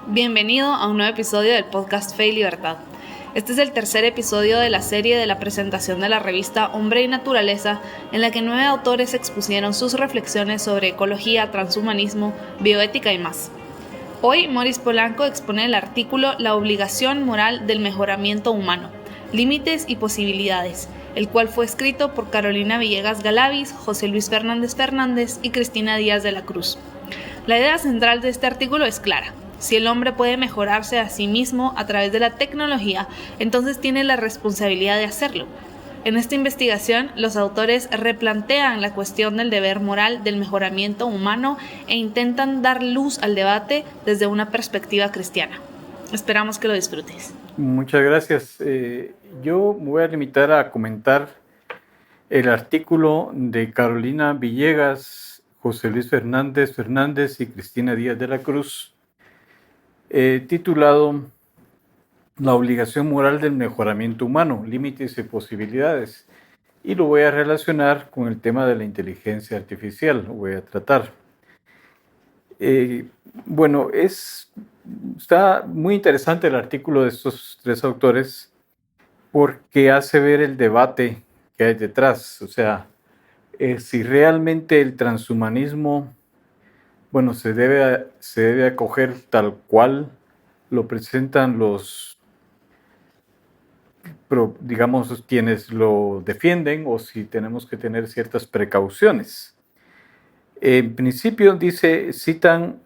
Bienvenido a un nuevo episodio del podcast Fe y Libertad. Este es el tercer episodio de la serie de la presentación de la revista Hombre y Naturaleza, en la que 9 autores expusieron sus reflexiones sobre ecología, transhumanismo, bioética y más. Hoy, Moris Polanco expone el artículo La obligación moral del mejoramiento humano, límites y posibilidades, el cual fue escrito por Carolina Villegas Galavis, José Luis Fernández Fernández y Cristina Díaz de la Cruz. La idea central de este artículo es clara. Si el hombre puede mejorarse a sí mismo a través de la tecnología, entonces tiene la responsabilidad de hacerlo. En esta investigación, los autores replantean la cuestión del deber moral del mejoramiento humano e intentan dar luz al debate desde una perspectiva cristiana. Esperamos que lo disfrutes. Muchas gracias. Yo me voy a limitar a comentar el artículo de Carolina Villegas, José Luis Fernández Fernández y Cristina Díaz de la Cruz, titulado La obligación moral del mejoramiento humano, límites y posibilidades. Y lo voy a relacionar con el tema de la inteligencia artificial, lo voy a tratar. Bueno, está muy interesante el artículo de estos tres autores porque hace ver el debate que hay detrás. O sea, si realmente el transhumanismo, bueno, se debe acoger tal cual lo presentan digamos, quienes lo defienden, o si tenemos que tener ciertas precauciones. En principio citan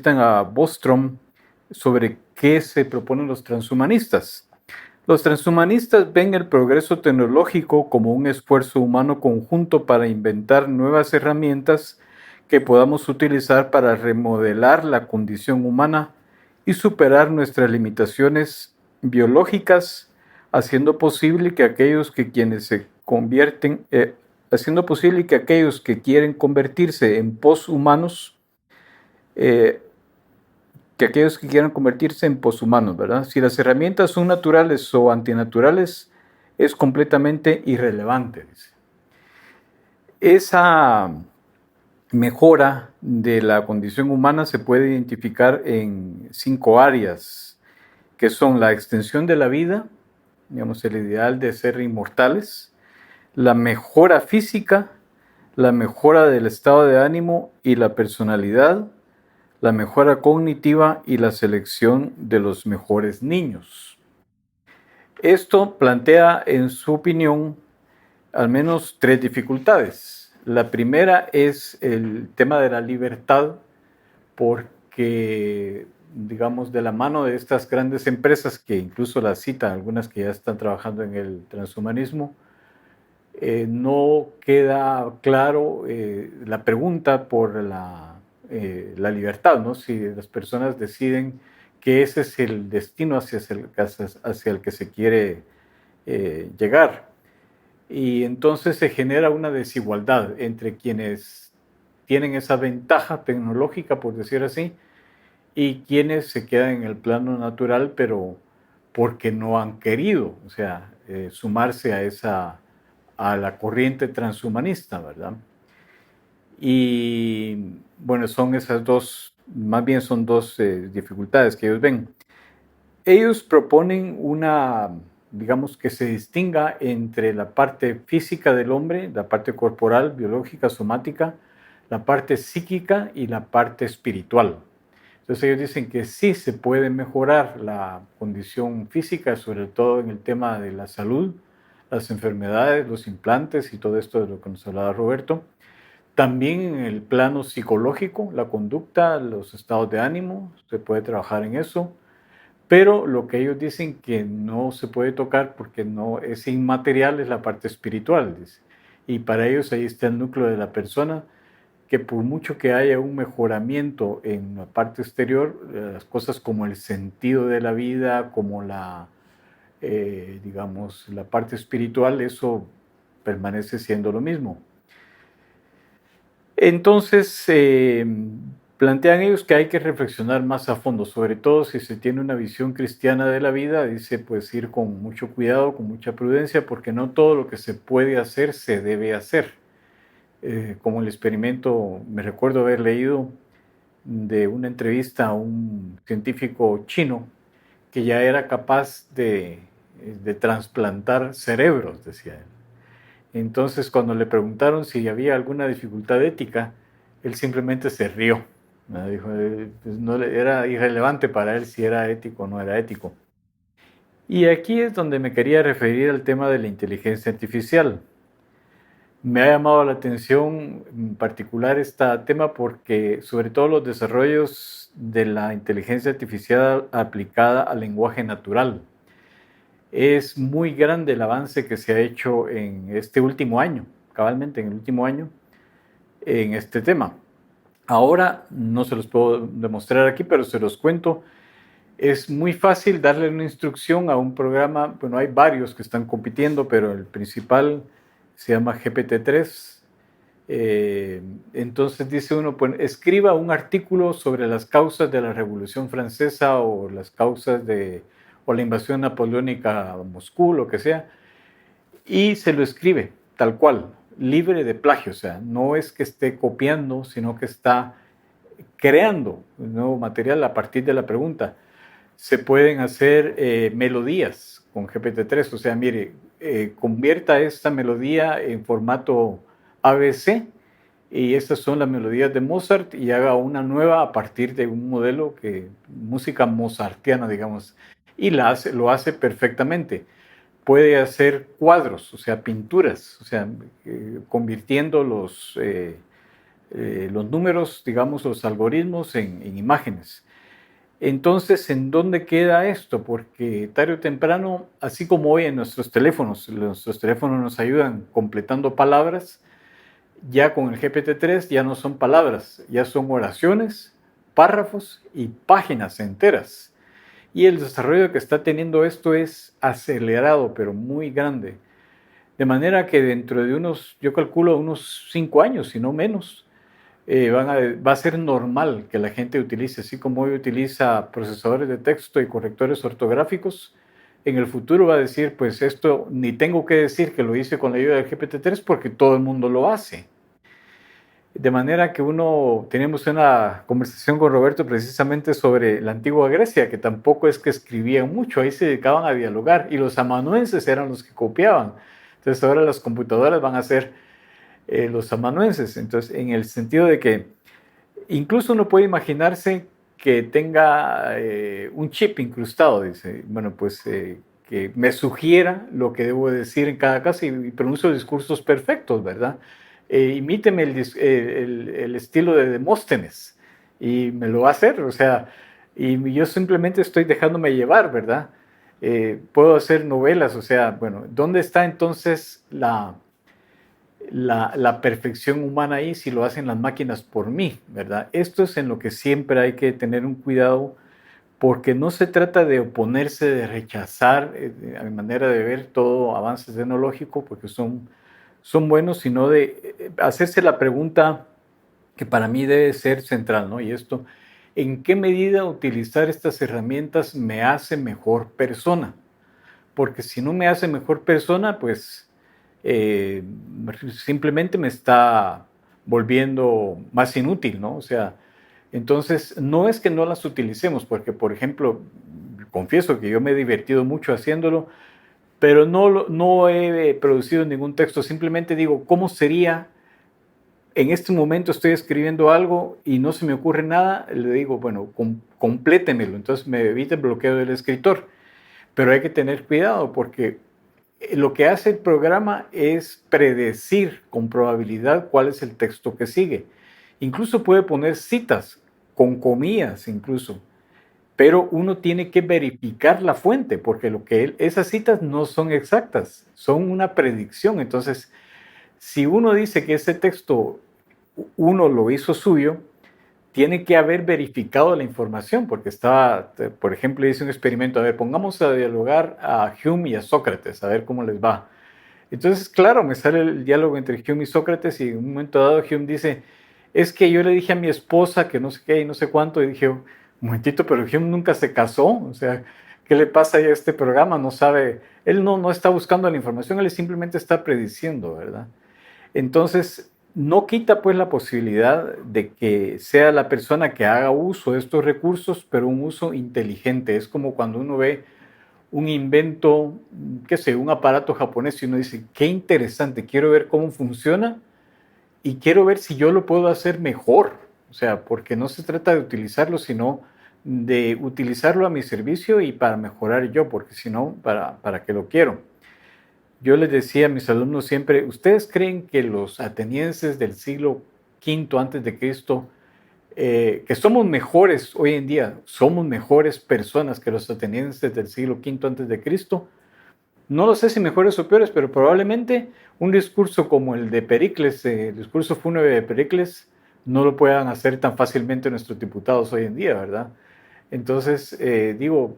a Bostrom sobre qué se proponen los transhumanistas. Los transhumanistas ven el progreso tecnológico como un esfuerzo humano conjunto para inventar nuevas herramientas que podamos utilizar para remodelar la condición humana y superar nuestras limitaciones biológicas, haciendo posible que aquellos que quieren convertirse en poshumanos, ¿verdad? Si las herramientas son naturales o antinaturales, es completamente irrelevante, dice. Esa mejora de la condición humana se puede identificar en 5 áreas, que son la extensión de la vida, digamos, el ideal de ser inmortales, la mejora física, la mejora del estado de ánimo y la personalidad, la mejora cognitiva y la selección de los mejores niños. Esto plantea, en su opinión, al menos 3 dificultades. La primera es el tema de la libertad, porque, digamos, de la mano de estas grandes empresas, que incluso las citan, algunas que ya están trabajando en el transhumanismo, no queda claro la pregunta por la libertad, ¿no? Si las personas deciden que ese es el destino hacia el que se quiere llegar. Y entonces se genera una desigualdad entre quienes tienen esa ventaja tecnológica, por decir así, y quienes se quedan en el plano natural, pero porque no han querido, o sea, sumarse a la corriente transhumanista, ¿verdad? Y bueno, más bien son dos dificultades que ellos ven. Ellos proponen digamos, que se distinga entre la parte física del hombre, la parte corporal, biológica, somática, la parte psíquica y la parte espiritual. Entonces ellos dicen que sí se puede mejorar la condición física, sobre todo en el tema de la salud, las enfermedades, los implantes y todo esto de lo que nos hablaba Roberto. También en el plano psicológico, la conducta, los estados de ánimo, se puede trabajar en eso. Pero lo que ellos dicen que no se puede tocar porque no es inmaterial es la parte espiritual, dice. Y para ellos ahí está el núcleo de la persona, que por mucho que haya un mejoramiento en la parte exterior, las cosas como el sentido de la vida, como digamos, la parte espiritual, eso permanece siendo lo mismo. Entonces, plantean ellos que hay que reflexionar más a fondo, sobre todo si se tiene una visión cristiana de la vida, dice, pues ir con mucho cuidado, con mucha prudencia, porque no todo lo que se puede hacer se debe hacer. Como el experimento, me recuerdo haber leído de una entrevista a un científico chino que ya era capaz de trasplantar cerebros, decía él. Entonces, cuando le preguntaron si había alguna dificultad ética, él simplemente se rió. Dijo, pues no era irrelevante para él si era ético o no era ético. Y aquí es donde me quería referir al tema de la inteligencia artificial. Me ha llamado la atención en particular este tema porque sobre todo los desarrollos de la inteligencia artificial aplicada al lenguaje natural. Es muy grande el avance que se ha hecho en este último año, cabalmente en el último año, en este tema. Ahora no se los puedo demostrar aquí, pero se los cuento. Es muy fácil darle una instrucción a un programa. Bueno, hay varios que están compitiendo, pero el principal se llama GPT-3. Entonces dice uno, pues escriba un artículo sobre las causas de la Revolución Francesa o las causas o la invasión napoleónica a Moscú, lo que sea, y se lo escribe tal cual, libre de plagio. O sea, no es que esté copiando, sino que está creando un nuevo material a partir de la pregunta. Se pueden hacer melodías con GPT-3, o sea, mire, convierta esta melodía en formato ABC y estas son las melodías de Mozart y haga una nueva a partir de un modelo música mozartiana, digamos, y lo hace perfectamente. Puede hacer cuadros, o sea, pinturas, o sea, convirtiendo los números, digamos, los algoritmos en imágenes. Entonces, ¿en dónde queda esto? Porque tarde o temprano, así como hoy en nuestros teléfonos nos ayudan completando palabras, ya con el GPT-3 ya no son palabras, ya son oraciones, párrafos y páginas enteras. Y el desarrollo que está teniendo esto es acelerado, pero muy grande. De manera que dentro de yo calculo unos 5 años, si no menos, va a ser normal que la gente utilice, así como hoy utiliza procesadores de texto y correctores ortográficos, en el futuro va a decir, pues esto ni tengo que decir que lo hice con la ayuda del GPT-3 porque todo el mundo lo hace. De manera que tenemos una conversación con Roberto precisamente sobre la antigua Grecia, que tampoco es que escribían mucho, ahí se dedicaban a dialogar y los amanuenses eran los que copiaban. Entonces ahora las computadoras van a ser los amanuenses. Entonces, en el sentido de que incluso uno puede imaginarse que tenga un chip incrustado, dice, bueno, pues que me sugiera lo que debo decir en cada caso y pronuncio discursos perfectos, ¿verdad? Imíteme el estilo de Demóstenes y me lo va a hacer, o sea, y yo simplemente estoy dejándome llevar, ¿verdad? Puedo hacer novelas, o sea, bueno, ¿dónde está entonces la perfección humana ahí si lo hacen las máquinas por mí, ¿verdad? Esto es en lo que siempre hay que tener un cuidado porque no se trata de oponerse, de rechazar, a mi manera de ver, todo avance tecnológico porque son buenos, sino de hacerse la pregunta que para mí debe ser central, ¿no? Y esto, ¿en qué medida utilizar estas herramientas me hace mejor persona? Porque si no me hace mejor persona, pues eh, simplemente me está volviendo más inútil, ¿no? O sea, entonces no es que no las utilicemos, porque por ejemplo, confieso que yo me he divertido mucho haciéndolo, pero no he producido ningún texto, simplemente digo, ¿cómo sería? En este momento estoy escribiendo algo y no se me ocurre nada, le digo, bueno, complétemelo, entonces me evita el bloqueo del escritor. Pero hay que tener cuidado porque lo que hace el programa es predecir con probabilidad cuál es el texto que sigue. Incluso puede poner citas con comillas incluso, pero uno tiene que verificar la fuente porque esas citas no son exactas, son una predicción. Entonces, si uno dice que ese texto uno lo hizo suyo, tiene que haber verificado la información, porque por ejemplo, hice un experimento, a ver, pongamos a dialogar a Hume y a Sócrates, a ver cómo les va. Entonces, claro, me sale el diálogo entre Hume y Sócrates y en un momento dado Hume dice, es que yo le dije a mi esposa que no sé qué y no sé cuánto, y dije, un momentito, pero Hume nunca se casó, o sea, ¿qué le pasa a este programa? No sabe, él no está buscando la información, él simplemente está prediciendo, ¿verdad? Entonces, no quita pues la posibilidad de que sea la persona que haga uso de estos recursos, pero un uso inteligente. Es como cuando uno ve un invento, qué sé, un aparato japonés y uno dice, qué interesante, quiero ver cómo funciona y quiero ver si yo lo puedo hacer mejor. O sea, porque no se trata de utilizarlo, sino de utilizarlo a mi servicio y para mejorar yo, porque si no, ¿para qué lo quiero? Yo les decía a mis alumnos siempre, ¿ustedes creen que los atenienses del siglo V antes de Cristo, que somos mejores hoy en día, somos mejores personas que los atenienses del siglo V antes de Cristo? No lo sé si mejores o peores, pero probablemente un discurso como el de Pericles, el discurso fúnebre de Pericles, no lo puedan hacer tan fácilmente nuestros diputados hoy en día, ¿verdad? Entonces, digo,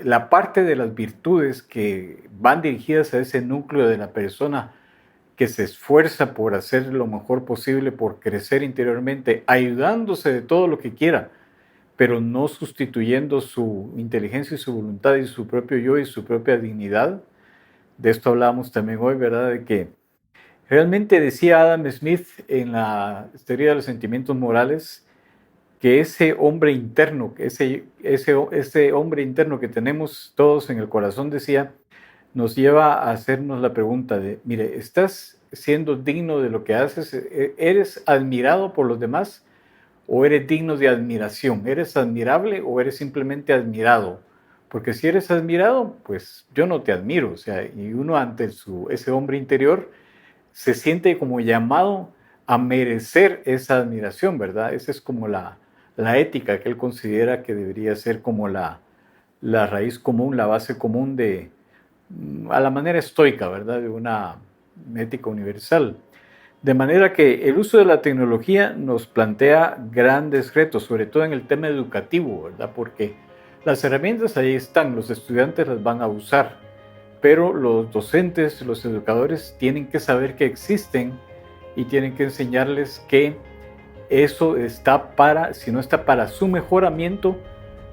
la parte de las virtudes que van dirigidas a ese núcleo de la persona que se esfuerza por hacer lo mejor posible, por crecer interiormente, ayudándose de todo lo que quiera, pero no sustituyendo su inteligencia y su voluntad y su propio yo y su propia dignidad. De esto hablábamos también hoy, ¿verdad? De que realmente decía Adam Smith en la teoría de los sentimientos morales, que ese hombre interno, ese hombre interno que tenemos todos en el corazón, decía, nos lleva a hacernos la pregunta de, mire, ¿estás siendo digno de lo que haces? ¿Eres admirado por los demás o eres digno de admiración? ¿Eres admirable o eres simplemente admirado? Porque si eres admirado, pues yo no te admiro. O sea, y uno ante ese hombre interior se siente como llamado a merecer esa admiración, ¿verdad? Esa es como la ética que él considera que debería ser como la raíz común, la base común a la manera estoica, ¿verdad? De una ética universal. De manera que el uso de la tecnología nos plantea grandes retos, sobre todo en el tema educativo, ¿verdad? Porque las herramientas ahí están, los estudiantes las van a usar, pero los docentes, los educadores tienen que saber que existen y tienen que enseñarles que eso está si no está para su mejoramiento,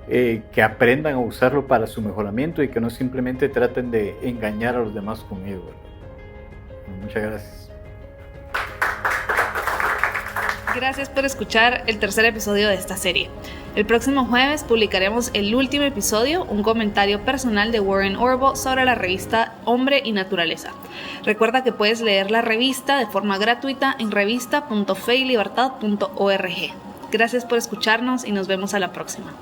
que aprendan a usarlo para su mejoramiento y que no simplemente traten de engañar a los demás con ello. Muchas gracias. Gracias por escuchar el tercer episodio de esta serie. El próximo jueves publicaremos el último episodio, un comentario personal de Warren Orbo sobre la revista Hombre y Naturaleza. Recuerda que puedes leer la revista de forma gratuita en revista.feylibertad.org. Gracias por escucharnos y nos vemos a la próxima.